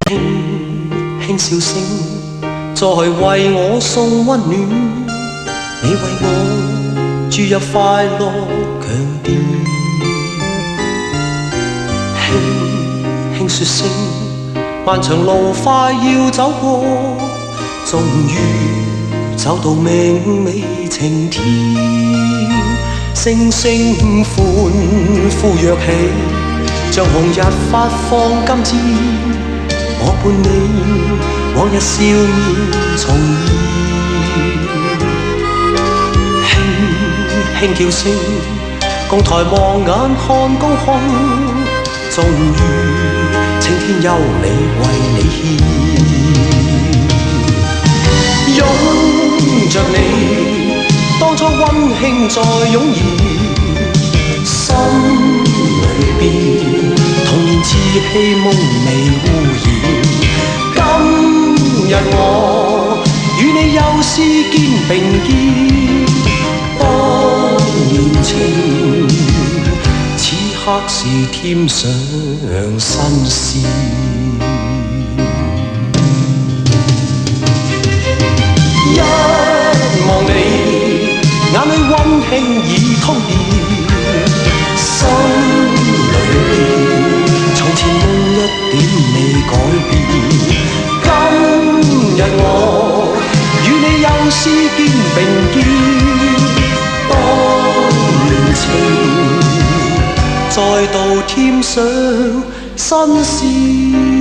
輕輕笑聲，在為我送溫暖。你為我注入快樂強電，輕輕說聲，漫長路快要走過，終於走到明媚晴天。聲聲歡呼躍起，像紅日發放金箭。我伴你往日笑面重現，輕輕叫聲，共抬望眼看高空，終於青天優美為你獻。擁着你，當初溫馨再湧現，心裏邊童年稚氣夢未污染。今日我與你又是肩並肩，當年情此刻是添上新鮮。一望你，眼裏溫馨已通電，心裏邊從前夢一點未改變。今日我與你又是肩並肩，當年情再度添上新鮮。